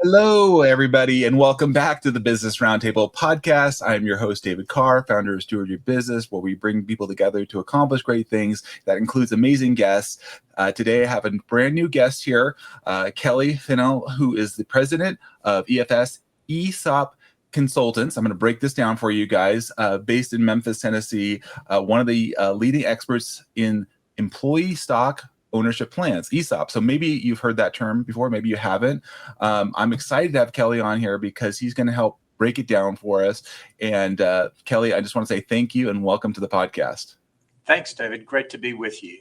Hello, everybody, and welcome back to the Business Roundtable Podcast. I am your host, David Carr, founder of Steward Your Business, where we bring people together to accomplish great things. That includes amazing guests. Today, I have a brand new guest here, Kelly Finnell, who is the president of EFS ESOP Consultants. I'm going to break this down for you guys. Based in Memphis, Tennessee, one of the leading experts in employee stock ownership plans, ESOP. So maybe you've heard that term before, maybe you haven't. I'm excited to have Kelly on here because he's going to help break it down for us. And Kelly, I just want to say thank you and welcome to the podcast. Thanks, David. Great to be with you.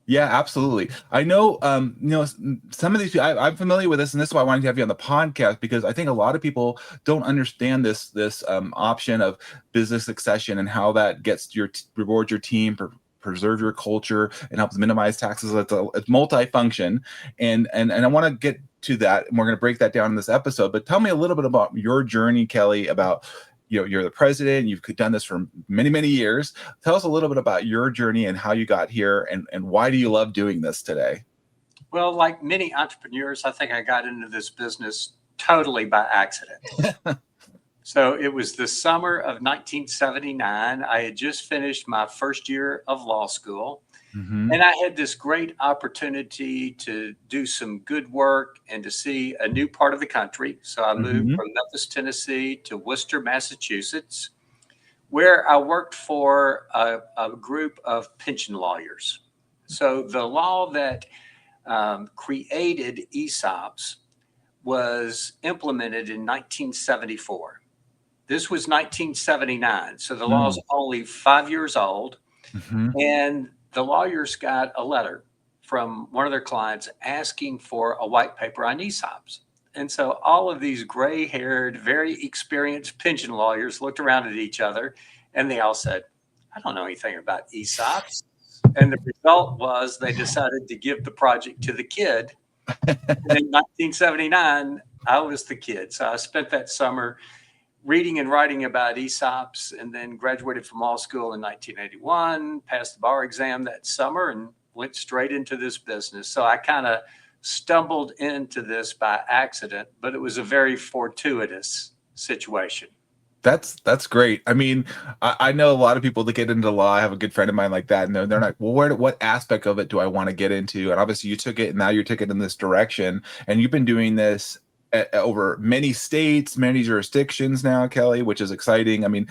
Yeah, absolutely. I know, some of these people, I'm familiar with this, and this is why I wanted to have you on the podcast, because I think a lot of people don't understand this option of business succession and how that gets rewards your team, preserve your culture, and helps minimize taxes. It's multifunction, and I want to get to that, and we're going to break that down in this episode. But tell me a little bit about your journey, Kelly. About you're the president. You've done this for many years. Tell us a little bit about your journey and how you got here, and why do you love doing this today? Well, like many entrepreneurs, I think I got into this business totally by accident. So it was the summer of 1979. I had just finished my first year of law school, and I had this great opportunity to do some good work and to see a new part of the country. So I moved from Memphis, Tennessee to Worcester, Massachusetts, where I worked for a group of pension lawyers. So the law that created ESOPs was implemented in 1974. This was 1979, so the law is only 5 years old, and the lawyers got a letter from one of their clients asking for a white paper on ESOPs. And so all of these gray-haired, very experienced pension lawyers looked around at each other, and they all said, I don't know anything about ESOPs. And the result was they decided to give the project to the kid. And in 1979, I was the kid. So I spent that summer reading and writing about ESOPs, and then graduated from law school in 1981, passed the bar exam that summer, and went straight into this business. So I kind of stumbled into this by accident, but it was a very fortuitous situation. That's great. I mean, I know a lot of people that get into law. I have a good friend of mine like that, and they're like, well, what aspect of it do I want to get into? And obviously you took it, and now you took it in this direction, and you've been doing this over many states, many jurisdictions now, Kelly, which is exciting. I mean,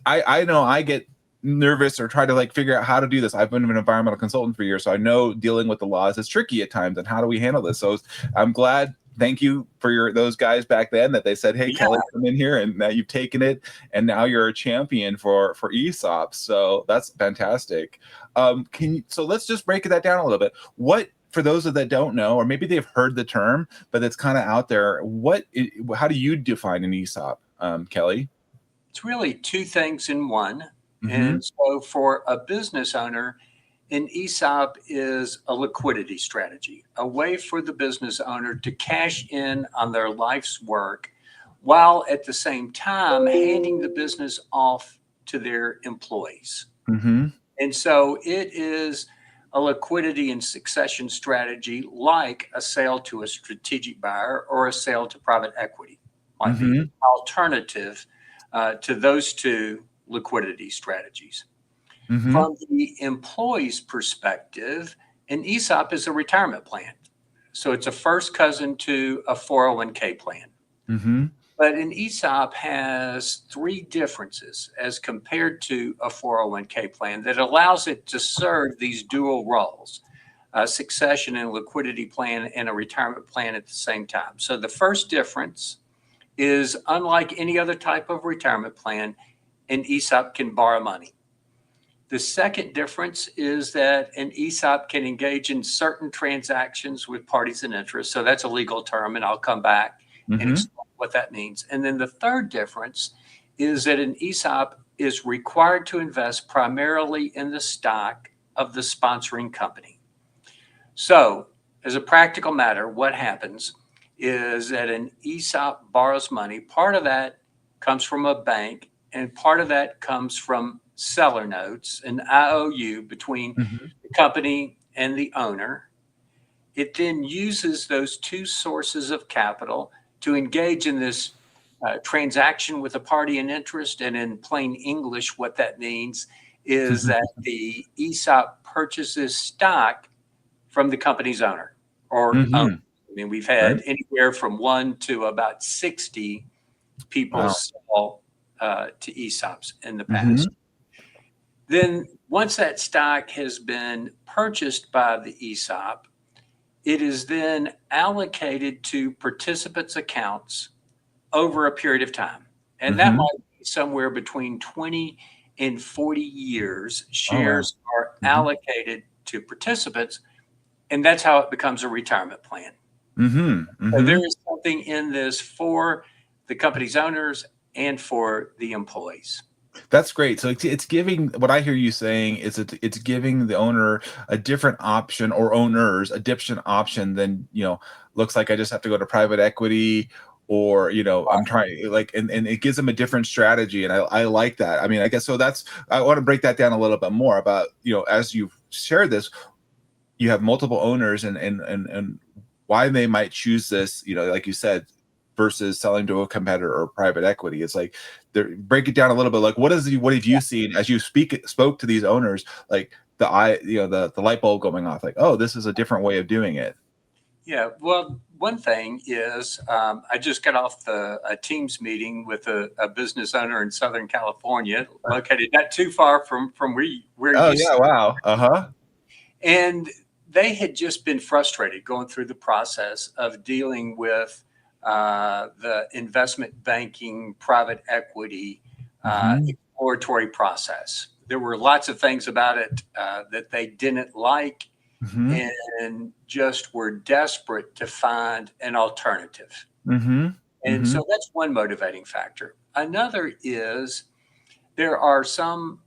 I know I get nervous or try to figure out how to do this. I've been an environmental consultant for years, so I know dealing with the laws is tricky at times, and how do we handle this? So I'm glad. Thank you for those guys back then that they said, hey, Kelly, come in here, and now you've taken it, and now you're a champion for ESOPs. So that's fantastic. So let's just break that down a little bit. For those that don't know, or maybe they've heard the term, but it's kind of out there, how do you define an ESOP, Kelly? It's really two things in one. And so for a business owner, an ESOP is a liquidity strategy, a way for the business owner to cash in on their life's work while at the same time handing the business off to their employees. And so it is a liquidity and succession strategy, like a sale to a strategic buyer or a sale to private equity, might be an alternative to those two liquidity strategies. From the employee's perspective, an ESOP is a retirement plan. So it's a first cousin to a 401k plan. But an ESOP has three differences as compared to a 401k plan that allows it to serve these dual roles, a succession and liquidity plan and a retirement plan at the same time. So the first difference is, unlike any other type of retirement plan, an ESOP can borrow money. The second difference is that an ESOP can engage in certain transactions with parties in interest. So that's a legal term, and I'll come back and explain what that means. And then the third difference is that an ESOP is required to invest primarily in the stock of the sponsoring company. So as a practical matter, what happens is that an ESOP borrows money. Part of that comes from a bank, and part of that comes from seller notes, an IOU between the company and the owner. it then uses those two sources of capital to engage in this transaction with a party in interest. And in plain English, what that means is that the ESOP purchases stock from the company's owner or owner. I mean, we've had anywhere from 1 to about 60 people sell to ESOPs in the past. Then once that stock has been purchased by the ESOP, it is then allocated to participants' accounts over a period of time. And that might be somewhere between 20 and 40 years. Shares are allocated to participants, and that's how it becomes a retirement plan. So there is something in this for the company's owners and for the employees. That's great. So it's giving, what I hear you saying is it's giving the owner a different option, or owners a different option than, looks like I just have to go to private equity, or, I'm trying, like, and it gives them a different strategy. And I like that. I mean, I guess, so I want to break that down a little bit more about, as you've shared this, you have multiple owners and why they might choose this, like you said, versus selling to a competitor or private equity. It's like, break it down a little bit. Like, what have you seen as you spoke to these owners, like the light bulb going off, like, oh, this is a different way of doing it? Yeah. Well, one thing is, I just got off a Teams meeting with a business owner in Southern California, located not too far from where you yeah, wow. And they had just been frustrated going through the process of dealing with the investment banking, private equity, exploratory process. There were lots of things about it that they didn't like, and just were desperate to find an alternative. And so that's one motivating factor. Another is there are some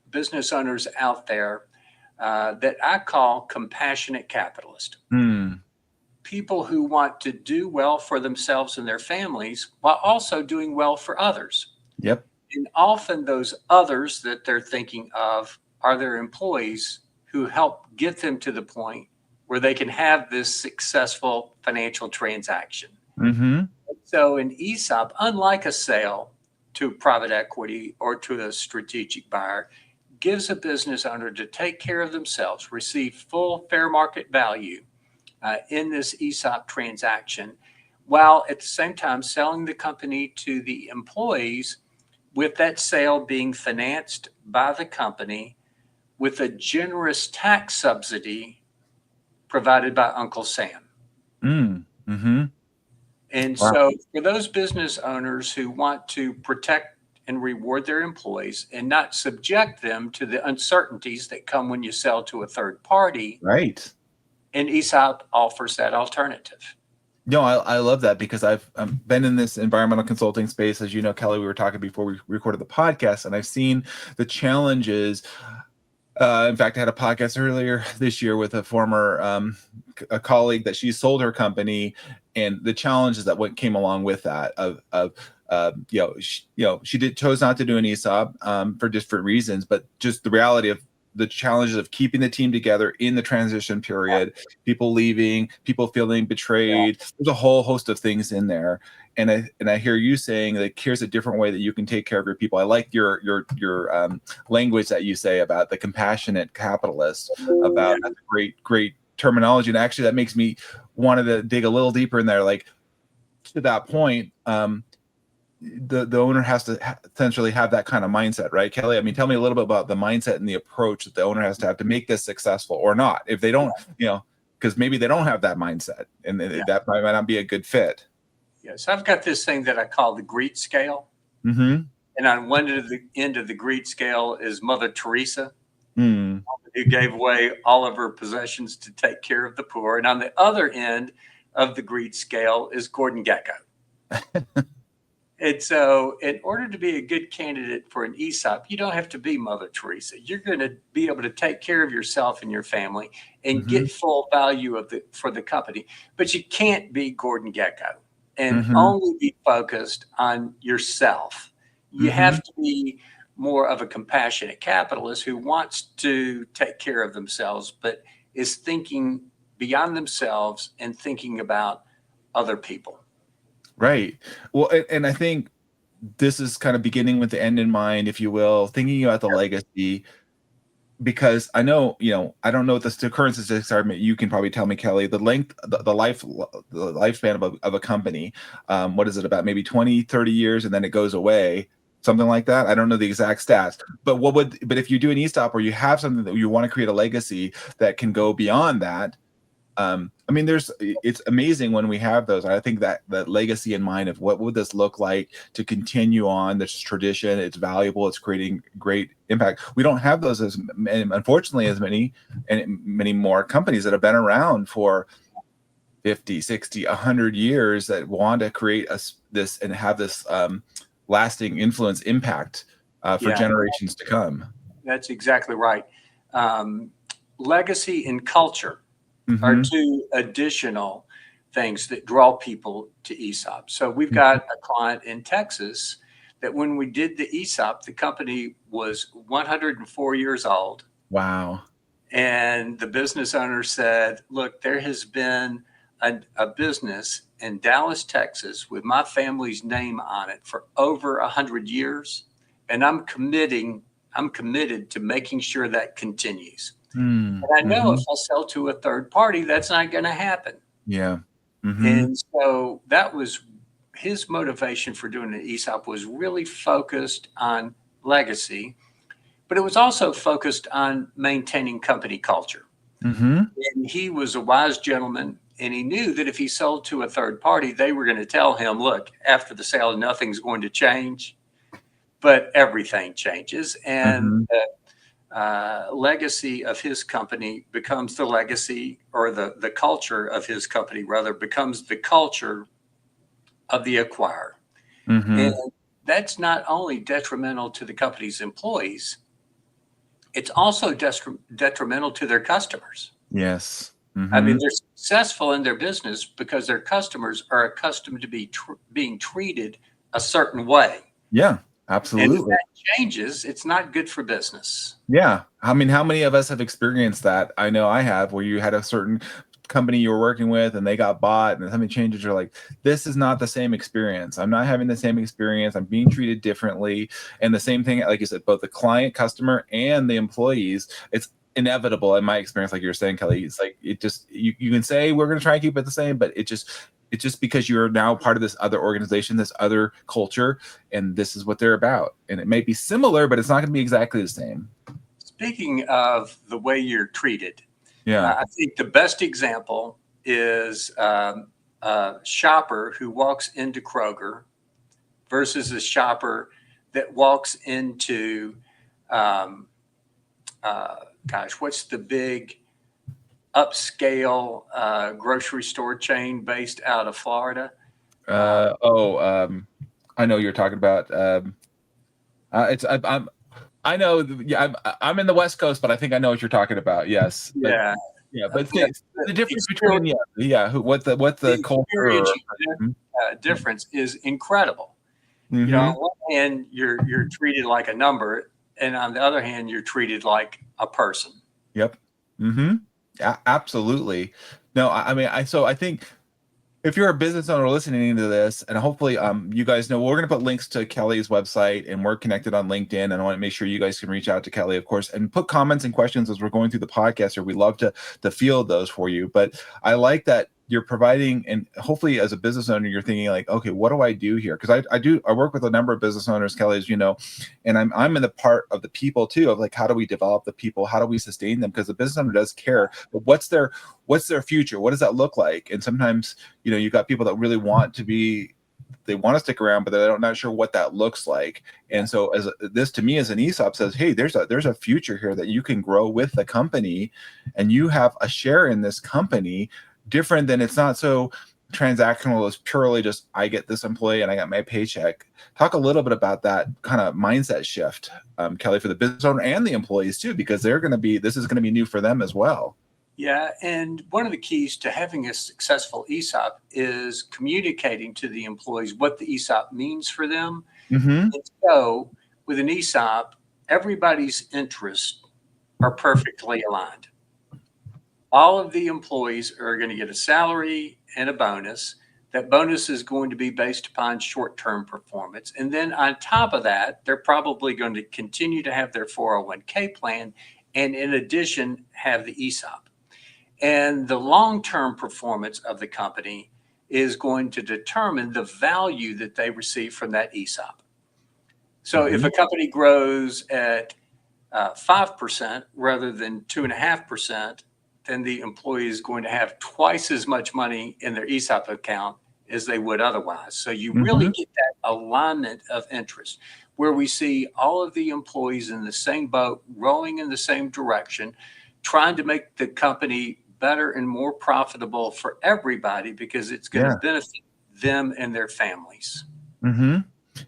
business owners out there that I call compassionate capitalists. People who want to do well for themselves and their families while also doing well for others. Yep. And often those others that they're thinking of are their employees who help get them to the point where they can have this successful financial transaction. So an ESOP, unlike a sale to private equity or to a strategic buyer, gives a business owner to take care of themselves, receive full fair market value in this ESOP transaction, while at the same time selling the company to the employees, with that sale being financed by the company with a generous tax subsidy provided by Uncle Sam. And so for those business owners who want to protect and reward their employees and not subject them to the uncertainties that come when you sell to a third party, and ESOP offers that alternative. No, I love that, because I've been in this environmental consulting space. As you know, Kelly, we were talking before we recorded the podcast, and I've seen the challenges. In fact, I had a podcast earlier this year with a former a colleague that she sold her company, and the challenges that came along with that. She chose not to do an ESOP for different reasons, but just the reality of the challenges of keeping the team together in the transition period, people leaving, people feeling betrayed. There's a whole host of things in there. And I hear you saying, like, here's a different way that you can take care of your people. I like your language that you say about the compassionate capitalist, about that's great terminology. And actually that makes me want to dig a little deeper in there. Like, to that point, the owner has to essentially have that kind of mindset, right, Kelly? I mean, tell me a little bit about the mindset and the approach that the owner has to have to make this successful, or not. If they don't, because maybe they don't have that mindset, and that might not be a good fit. Yes, I've got this thing that I call the greed scale. And on one end of the greed scale is Mother Teresa, who gave away all of her possessions to take care of the poor. And on the other end of the greed scale is Gordon Gekko. And so in order to be a good candidate for an ESOP, you don't have to be Mother Teresa. You're going to be able to take care of yourself and your family and get full value for the company. But you can't be Gordon Gekko and only be focused on yourself. You have to be more of a compassionate capitalist who wants to take care of themselves, but is thinking beyond themselves and thinking about other people. Right. Well, and I think this is kind of beginning with the end in mind, if you will, thinking about the legacy, because I know, I don't know what the current statistics are. You can probably tell me, Kelly, the lifespan of a company. What is it, about maybe 20, 30 years, and then it goes away, something like that. I don't know the exact stats, but if you do an ESOP or you have something that you want to create a legacy that can go beyond that, I mean, it's amazing when we have those. I think that legacy in mind of what would this look like to continue on this tradition. It's valuable. It's creating great impact. We don't have those unfortunately, as many more companies that have been around for 50, 60, 100 years that want to create this and have this lasting influence impact for generations to come. That's exactly right. Legacy and culture are two additional things that draw people to ESOP. So we've got a client in Texas that when we did the ESOP, the company was 104 years old. Wow. And the business owner said, look, there has been a business in Dallas, Texas with my family's name on it for over 100 years. And I'm committed to making sure that continues. And I know if I sell to a third party, that's not going to happen. Yeah. And so that was his motivation for doing the ESOP, was really focused on legacy, but it was also focused on maintaining company culture. And he was a wise gentleman, and he knew that if he sold to a third party, they were going to tell him, look, after the sale, nothing's going to change, but everything changes. And legacy of his company becomes the legacy, or the culture of his company rather becomes the culture of the acquirer. And that's not only detrimental to the company's employees, it's also detrimental to their customers. Yes. I mean, they're successful in their business because their customers are accustomed to being treated a certain way. Yeah. Absolutely. And if that changes, it's not good for business. Yeah. I mean, how many of us have experienced that? I know I have, where you had a certain company you were working with and they got bought and something changes. You're like, this is not the same experience. I'm not having the same experience. I'm being treated differently. And the same thing, like you said, both the client, customer, and the employees, it's inevitable in my experience. Like you're saying, Kelly, it's like, it just, you can say we're going to try and keep it the same, but it's just because you're now part of this other organization, this other culture, and this is what they're about. And it may be similar, but it's not going to be exactly the same. Speaking of the way you're treated, I think the best example is a shopper who walks into Kroger versus a shopper that walks into, what's the big upscale grocery store chain based out of Florida? I know you're talking about. I know. Yeah, I'm in the West Coast, but I think I know what you're talking about. Yes. Yeah. But the difference between what the culture difference is incredible. You know, on one hand, you're treated like a number, and on the other hand, you're treated like a person. Yep. Yeah, absolutely. No, I mean, I think if you're a business owner listening to this, and hopefully you guys know, we're going to put links to Kelly's website, and we're connected on LinkedIn, and I want to make sure you guys can reach out to Kelly, of course, and put comments and questions as we're going through the podcast, or we'd love to field those for you. But I like that you're providing, and hopefully as a business owner, you're thinking like, okay, what do I do here? Because I work with a number of business owners, Kelly, as you know, and I'm in the part of the people too, of like, how do we develop the people? How do we sustain them? Because the business owner does care, but what's their future? What does that look like? And sometimes, you got people that really want to stick around, but they're not sure what that looks like. And so this to me as an ESOP says, hey, there's a future here that you can grow with the company, and you have a share in this company. Different than, it's not so transactional as purely just, I get this employee and I got my paycheck. Talk a little bit about that kind of mindset shift, Kelly, for the business owner and the employees too, because this is going to be new for them as well. Yeah. And one of the keys to having a successful ESOP is communicating to the employees what the ESOP means for them. And so with an ESOP, everybody's interests are perfectly aligned. all of the employees are going to get a salary and a bonus. That bonus is going to be based upon short-term performance. And then on top of that, they're probably going to continue to have their 401k plan and in addition have the ESOP. And the long-term performance of the company is going to determine the value that they receive from that ESOP. So if a company grows at 5% rather than 2.5%, then the employee is going to have twice as much money in their ESOP account as they would otherwise. So you really get that alignment of interest where we see all of the employees in the same boat, rowing in the same direction, trying to make the company better and more profitable for everybody because it's going to benefit them and their families.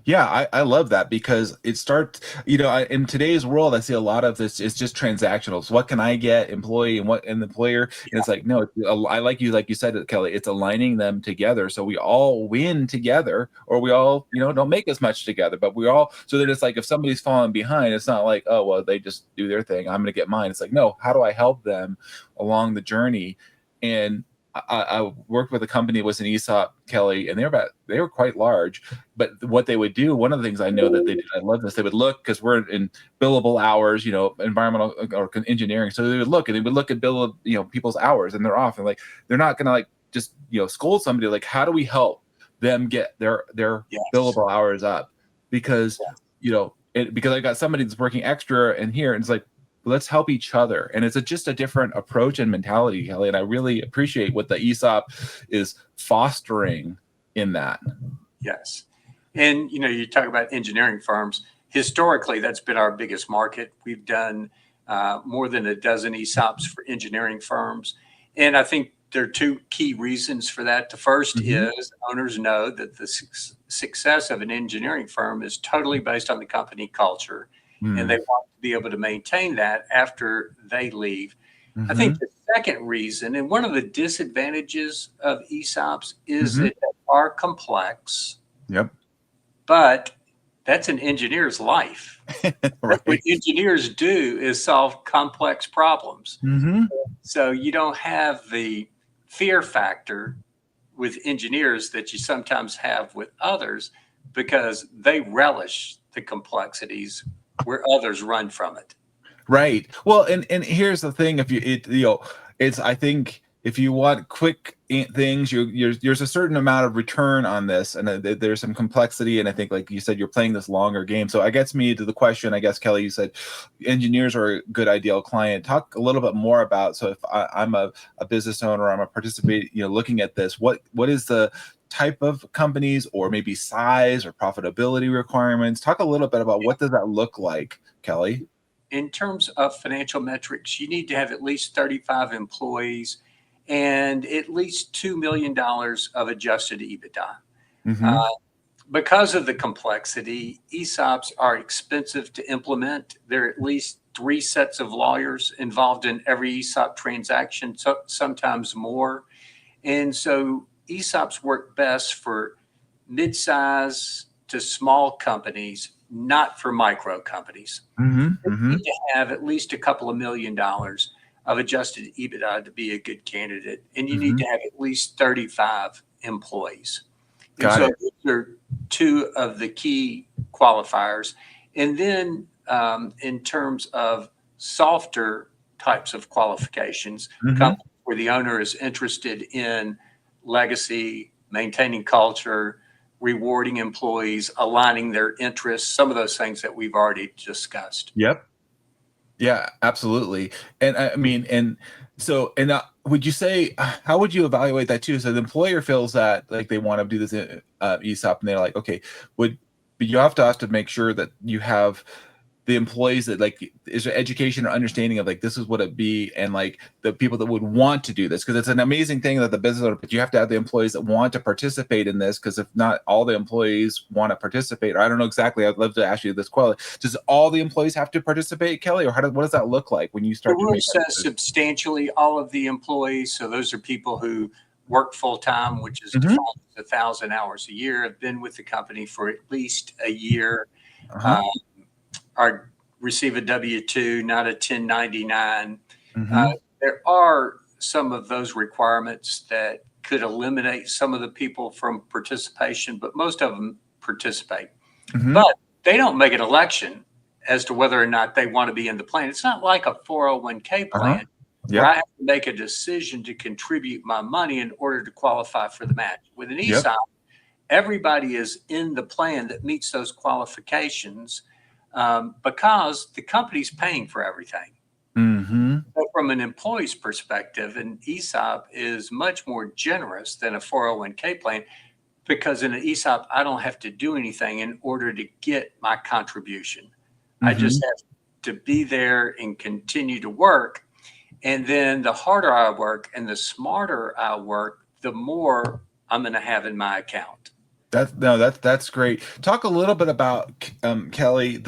Yeah, I love that because it starts, in today's world, I see a lot of this. It's just transactional. So what can I get, employee and what and employer? And it's like, no, I like you said, Kelly, it's aligning them together. So we all win together or we all, don't make as much together, but so that it's like, if somebody's falling behind, it's not like, oh, well, they just do their thing, I'm going to get mine. It's like, no, how do I help them along the journey? And I worked with a company that was an ESOP, Kelly, and they were quite large. But what they would do, one of the things I know that they did, I love this, they would look, because we're in billable hours, environmental or engineering. So they would look at people's hours and they're off. And like, they're not going to like just, scold somebody. Like, how do we help them get their billable hours up? Because, because I got somebody that's working extra in here and it's like, let's help each other. And it's just a different approach and mentality, Kelly. And I really appreciate what the ESOP is fostering in that. Yes. And, you talk about engineering firms. Historically, that's been our biggest market. We've done more than a dozen ESOPs for engineering firms. And I think there are two key reasons for that. The first is owners know that the success of an engineering firm is totally based on the company culture. And they want to be able to maintain that after they leave. I think the second reason, and one of the disadvantages of ESOPs is that they are complex. Yep. But that's an engineer's life. Right. What engineers do is solve complex problems. So you don't have the fear factor with engineers that you sometimes have with others because they relish the complexities where others run from it. Right. Well, and here's the thing: I think if you want quick things, there's a certain amount of return on this, and there's some complexity. And I think, like you said, you're playing this longer game. So I gets me to the question. I guess, Kelly, you said engineers are a good ideal client. Talk a little bit more about. So if I'm a business owner, I'm a participant, looking at this, what is the type of companies or maybe size or profitability requirements? Talk a little bit about what does that look like, Kelly? In terms of financial metrics, you need to have at least 35 employees and at least $2 million of adjusted EBITDA. Because of the complexity, ESOPs are expensive to implement. There are at least 3 sets of lawyers involved in every ESOP transaction, so sometimes more. And so ESOPs work best for mid-size to small companies, not for micro companies. You need to have at least a couple of $1 million of adjusted EBITDA to be a good candidate, and you need to have at least 35 employees. Got it. Those are 2 of the key qualifiers. And then in terms of softer types of qualifications, companies where the owner is interested in legacy, maintaining culture, rewarding employees, aligning their interests, some of those things that we've already discussed. Yep. Yeah, absolutely. And I mean, would you say, how would you evaluate that too? So the employer feels that like they want to do this ESOP and they're like, okay, but you have to make sure that you have the employees that like is there education or understanding of like this is what it be and like the people that would want to do this, because it's an amazing thing that the business owner, but you have to have the employees that want to participate in this, because if not all the employees want to participate, or I don't know exactly, I'd love to ask you this question: does all the employees have to participate, Kelly, or what does that look like when you start The rule says substantially all of the employees, so those are people who work full-time, which is defined as 1,000 hours a year, have been with the company for at least a year, or receive a W-2, not a 1099. There are some of those requirements that could eliminate some of the people from participation, but most of them participate. Mm-hmm. But they don't make an election as to whether or not they want to be in the plan. It's not like a 401k plan where I have to make a decision to contribute my money in order to qualify for the match. With an ESOP, everybody is in the plan that meets those qualifications because the company's paying for everything. Mm-hmm. So from an employee's perspective, an ESOP is much more generous than a 401k plan because in an ESOP, I don't have to do anything in order to get my contribution. Mm-hmm. I just have to be there and continue to work. And then the harder I work and the smarter I work, the more I'm going to have in my account. That's great. Talk a little bit about Kelly,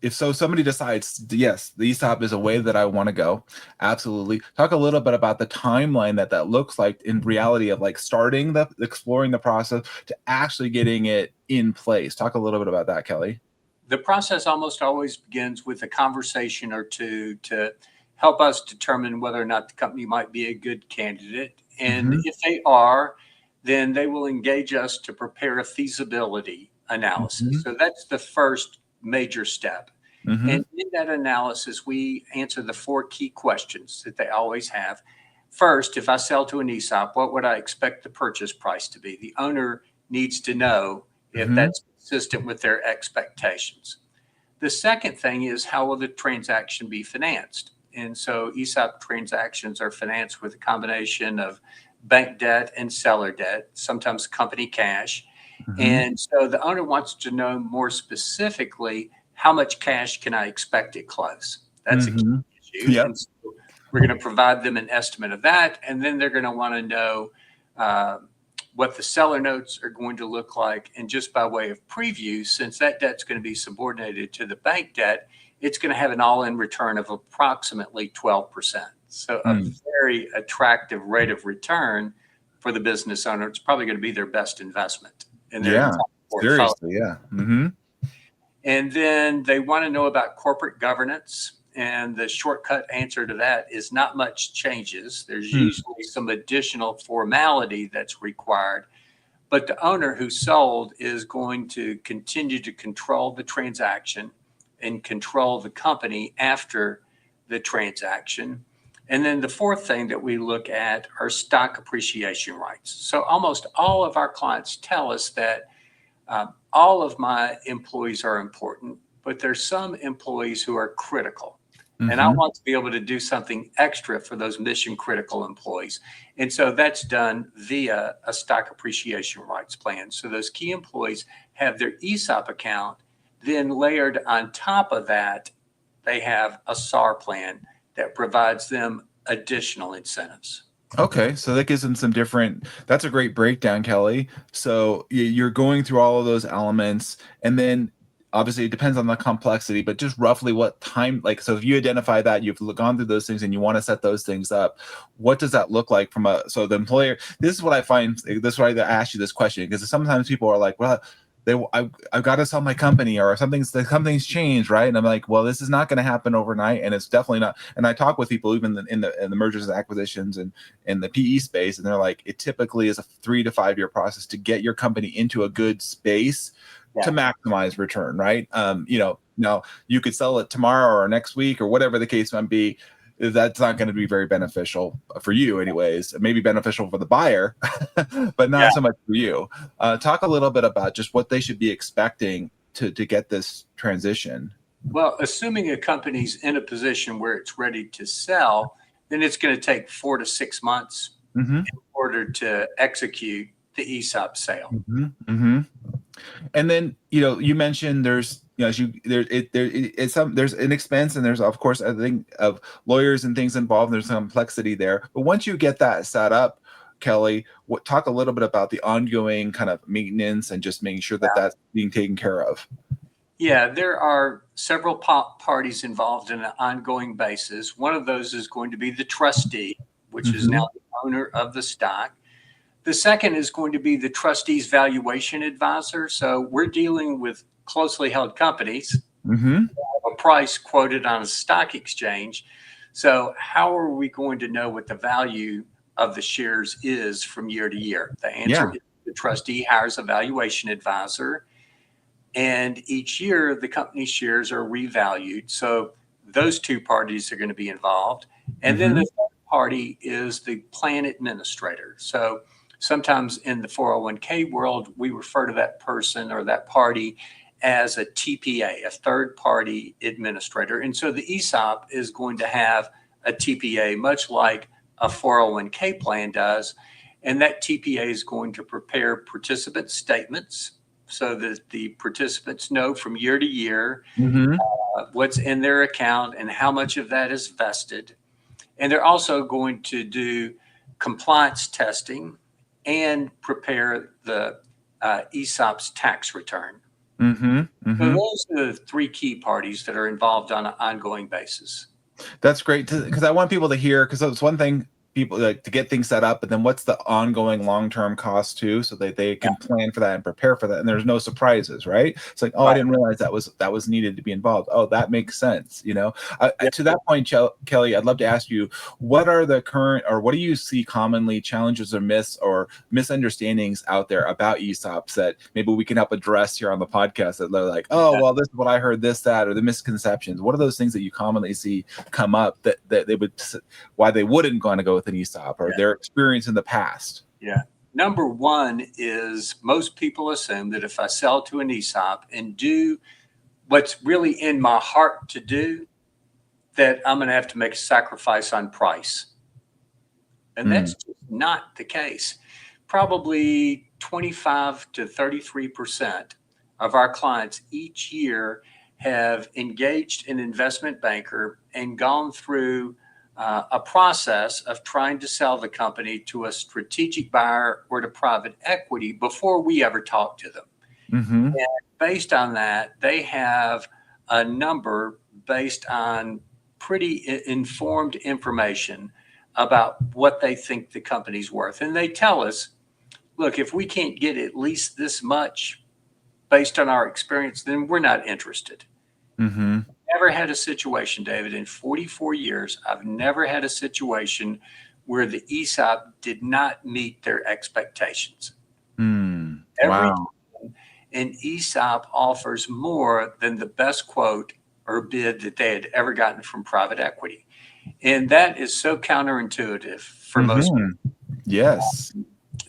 if somebody decides, yes, the ESOP is a way that I want to go. Absolutely. Talk a little bit about the timeline that looks like in reality of like exploring the process to actually getting it in place. Talk a little bit about that, Kelly. The process almost always begins with a conversation or two to help us determine whether or not the company might be a good candidate. And if they are, then they will engage us to prepare a feasibility analysis. So that's the first major step. And in that analysis, we answer the 4 key questions that they always have. First, if I sell to an ESOP, what would I expect the purchase price to be? The owner needs to know if that's consistent with their expectations. The second thing is, how will the transaction be financed? And so ESOP transactions are financed with a combination of bank debt and seller debt, sometimes company cash. And so the owner wants to know more specifically, how much cash can I expect at close? That's a key issue. And so we're going to provide them an estimate of that. And then they're going to want to know what the seller notes are going to look like. And just by way of preview, since that debt's going to be subordinated to the bank debt, it's going to have an all-in return of approximately 12%. So a very attractive rate of return for the business owner. It's probably going to be their best investment in their portfolio. Seriously, And then they want to know about corporate governance. And the shortcut answer to that is not much changes. There's usually some additional formality that's required. But the owner who sold is going to continue to control the transaction and control the company after the transaction. And then the fourth thing that we look at are stock appreciation rights. So almost all of our clients tell us that all of my employees are important, but there's some employees who are critical. And I want to be able to do something extra for those mission critical employees. And so that's done via a stock appreciation rights plan. So those key employees have their ESOP account. Then layered on top of that, they have a SAR plan that provides them additional incentives. Okay, so that gives them some different, that's a great breakdown, Kelly. So you're going through all of those elements, and then obviously it depends on the complexity, but just roughly what time, like, so if you identify that, you've gone through those things and you want to set those things up, what does that look like so the employer, this is what I find, this is why I asked you this question, because sometimes people are like, well, I've got to sell my company, or something's changed, right? And I'm like, well, this is not going to happen overnight, and it's definitely not. And I talk with people even in the mergers and acquisitions and in the PE space, and they're like, it typically is a 3 to 5 year process to get your company into a good space to maximize return, right? Now you could sell it tomorrow or next week or whatever the case might be. That's not going to be very beneficial for you anyways. It may be beneficial for the buyer, but not so much for you. Talk a little bit about just what they should be expecting to get this transition. Well, assuming a company's in a position where it's ready to sell, then it's going to take 4 to 6 months in order to execute the ESOP sale. And then, you mentioned there's an expense, and there's of course a thing of lawyers and things involved. There's some complexity there, but once you get that set up, Kelly, talk a little bit about the ongoing kind of maintenance and just making sure that that's being taken care of. Yeah, there are several parties involved in an ongoing basis. One of those is going to be the trustee, which is now the owner of the stock. The second is going to be the trustee's valuation advisor. So we're dealing with closely held companies. Have a price quoted on a stock exchange. So how are we going to know what the value of the shares is from year to year? The answer Yeah. is the trustee hires a valuation advisor, and each year the company's shares are revalued. So those two parties are going to be involved. And then the third party is the plan administrator. So sometimes in the 401k world, we refer to that person or that party as a TPA, a third party administrator. And so the ESOP is going to have a TPA, much like a 401k plan does. And that TPA is going to prepare participant statements so that the participants know from year to year what's in their account and how much of that is vested. And they're also going to do compliance testing and prepare the ESOP's tax return. So those are the three key parties that are involved on an ongoing basis. That's great, because I want people to hear, because it's one thing people like to get things set up, but then what's the ongoing long-term cost too, so that they can plan for that and prepare for that, and there's no surprises, right? It's like, oh, I didn't realize that was needed to be involved. Oh, that makes sense. To that point, Kelly, I'd love to ask you, what are the current, or what do you see commonly challenges or myths or misunderstandings out there about ESOPs that maybe we can help address here on the podcast, that they're like, oh, well, this is what I heard, this, that, or the misconceptions? What are those things that you commonly see come up that they would, why they wouldn't want to go with an ESOP, or their experience in the past? Yeah. Number one is most people assume that if I sell to an ESOP and do what's really in my heart to do, that I'm going to have to make a sacrifice on price. And that's just not the case. Probably 25 to 33% of our clients each year have engaged an investment banker and gone through a process of trying to sell the company to a strategic buyer or to private equity before we ever talk to them. And based on that, they have a number based on pretty informed information about what they think the company's worth. And they tell us, look, if we can't get at least this much based on our experience, then we're not interested. Never had a situation, David, in 44 years, I've never had a situation where the ESOP did not meet their expectations. Every time an ESOP offers more than the best quote or bid that they had ever gotten from private equity. And that is so counterintuitive for most people. Yes.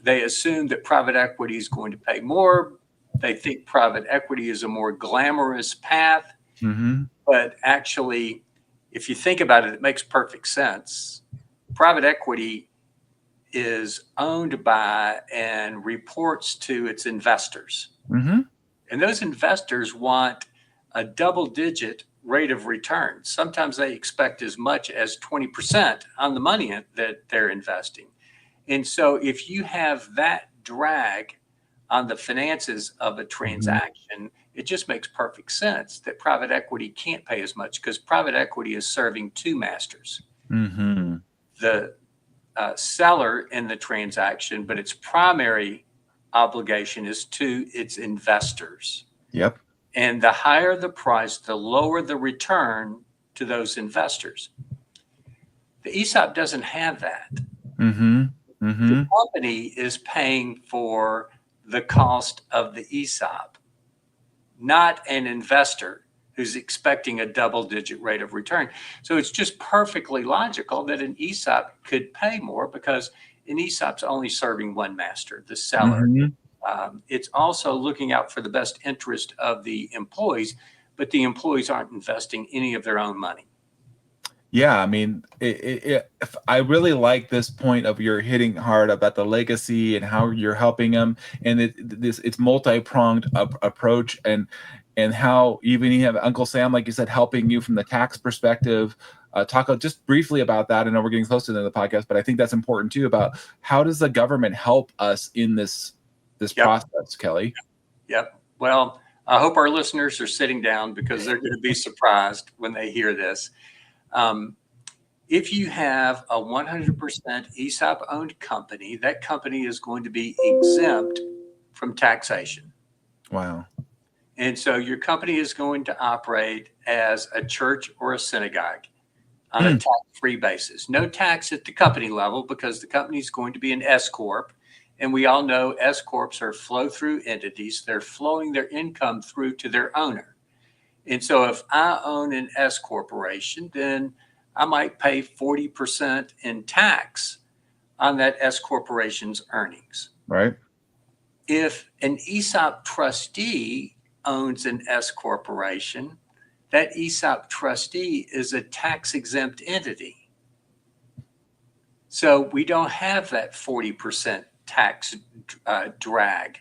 They assume that private equity is going to pay more. They think private equity is a more glamorous path. But actually, if you think about it, it makes perfect sense. Private equity is owned by and reports to its investors. And those investors want a double-digit rate of return. Sometimes they expect as much as 20% on the money that they're investing. And so if you have that drag on the finances of a transaction, it just makes perfect sense that private equity can't pay as much, because private equity is serving two masters. The seller in the transaction, but its primary obligation is to its investors. And the higher the price, the lower the return to those investors. The ESOP doesn't have that. The company is paying for the cost of the ESOP, not an investor who's expecting a double-digit rate of return. So it's just perfectly logical that an ESOP could pay more, because an ESOP's only serving one master, the seller. It's also looking out for the best interest of the employees, but the employees aren't investing any of their own money. Yeah, I mean, I really like this point of you're hitting hard about the legacy and how you're helping them, and it's multi-pronged approach, and how even you have Uncle Sam, like you said, helping you from the tax perspective. Talk just briefly about that. I know we're getting close to the end of the podcast, but I think that's important too, about how does the government help us in this process, Kelly? Well, I hope our listeners are sitting down, because they're going to be surprised when they hear this. If you have a 100% ESOP owned company, that company is going to be exempt from taxation. Wow. And so your company is going to operate as a church or a synagogue. on a tax-free basis. No tax at the company level because the company is going to be an S Corp. And we all know S Corps are flow-through entities. They're flowing their income through to their owner. And so if I own an S Corporation, then I might pay 40% in tax on that S Corporation's earnings. Right. If an ESOP trustee owns an S Corporation, that ESOP trustee is a tax-exempt entity. So we don't have that 40% tax drag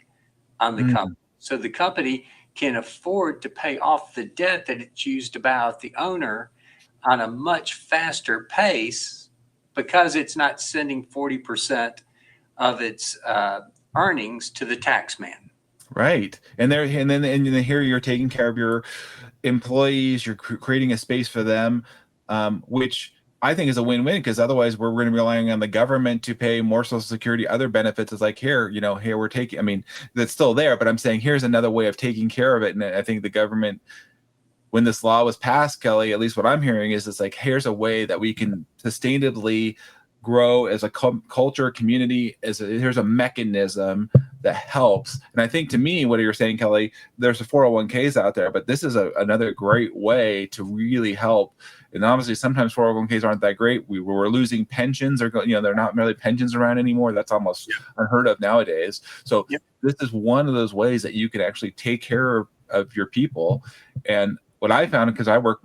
on the company. So the company can afford to pay off the debt that it's used to buy out the owner on a much faster pace because it's not sending 40% of its earnings to the tax man. Right. And then here you're taking care of your employees, you're creating a space for them, which I think is a win-win, because otherwise we're going to be relying on the government to pay more Social Security, other benefits. It's like, here we're taking, I mean, that's still there, but I'm saying here's another way of taking care of it. And I think the government, when this law was passed, Kelly, at least what I'm hearing is it's like, here's a way that we can sustainably grow as a culture, community, here's a mechanism that helps. And I think, to me, what you're saying, Kelly, there's a 401ks out there, but this is another great way to really help. And obviously sometimes 401ks aren't that great. We're losing pensions, or they're not really pensions around anymore. That's almost unheard of nowadays. So this is one of those ways that you can actually take care of your people. And what I found, because I work,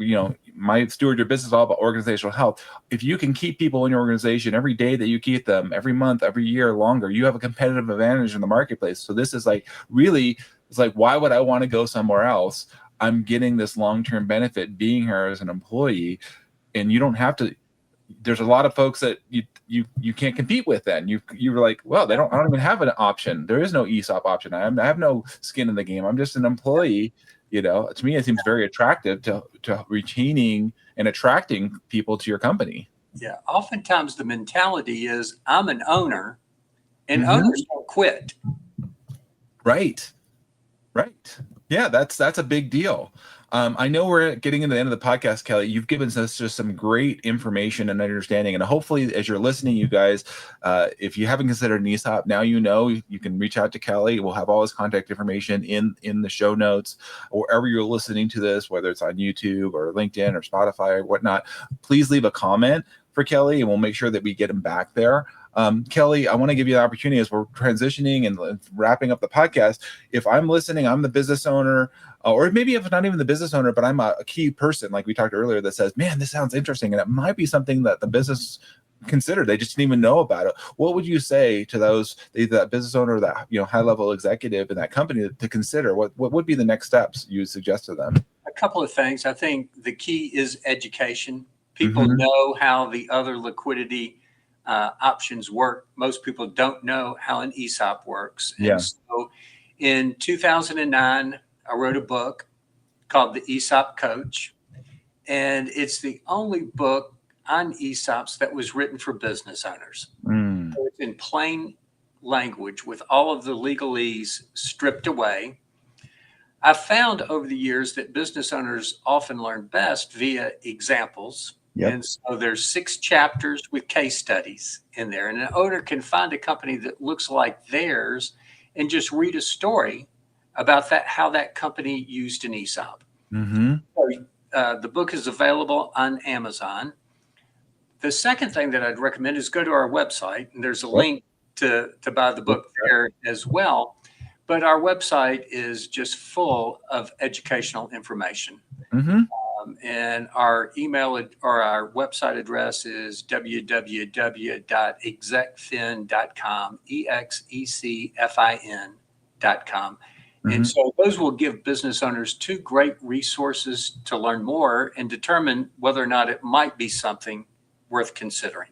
my Steward Your Business is all about organizational health. If you can keep people in your organization every day that you keep them, every month, every year longer, you have a competitive advantage in the marketplace. So this is like, really, it's like, why would I want to go somewhere else? I'm getting this long-term benefit being here as an employee, and you don't have to. There's a lot of folks that you can't compete with. Then you were like, well, I don't even have an option. There is no ESOP option. I have no skin in the game. I'm just an employee. To me, it seems very attractive to retaining and attracting people to your company. Yeah. Oftentimes the mentality is, I'm an owner, and owners don't quit. Right. Yeah, that's a big deal. I know we're getting into the end of the podcast, Kelly. You've given us just some great information and understanding. And hopefully, as you're listening, you guys, if you haven't considered an ESOP, now you can reach out to Kelly. We'll have all his contact information in the show notes, or wherever you're listening to this, whether it's on YouTube or LinkedIn or Spotify or whatnot. Please leave a comment for Kelly, and we'll make sure that we get him back there. Kelly, I want to give you the opportunity, as we're transitioning and wrapping up the podcast. If I'm listening, I'm the business owner, or maybe if not even the business owner, but I'm a key person, like we talked earlier, that says, man, this sounds interesting, and it might be something that the business considered. They just didn't even know about it. What would you say to those, that business owner, or that high-level executive in that company, to consider? What would be the next steps you would suggest to them? A couple of things. I think the key is education. People know how the other liquidity options work. Most people don't know how an ESOP works. Yeah. And so in 2009, I wrote a book called The ESOP Coach, and it's the only book on ESOPs that was written for business owners. So it's in plain language with all of the legalese stripped away. I've found over the years that business owners often learn best via examples. Yep. And so there's 6 chapters with case studies in there. And an owner can find a company that looks like theirs and just read a story about how that company used an ESOP. So, the book is available on Amazon. The second thing that I'd recommend is go to our website, and there's a link to buy the book there as well. But our website is just full of educational information. And our email or our website address is www.execfin.com, EXECFIN.com. And so those will give business owners 2 great resources to learn more and determine whether or not it might be something worth considering.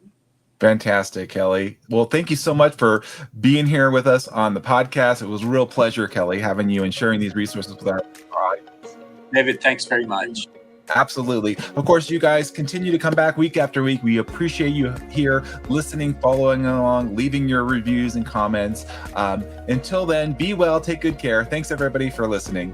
Fantastic, Kelly. Well, thank you so much for being here with us on the podcast. It was a real pleasure, Kelly, having you and sharing these resources with our audience. David, thanks very much. Absolutely. Of course, you guys continue to come back week after week. We appreciate you here listening, following along, leaving your reviews and comments. Until then, be well, take good care. Thanks, everybody, for listening.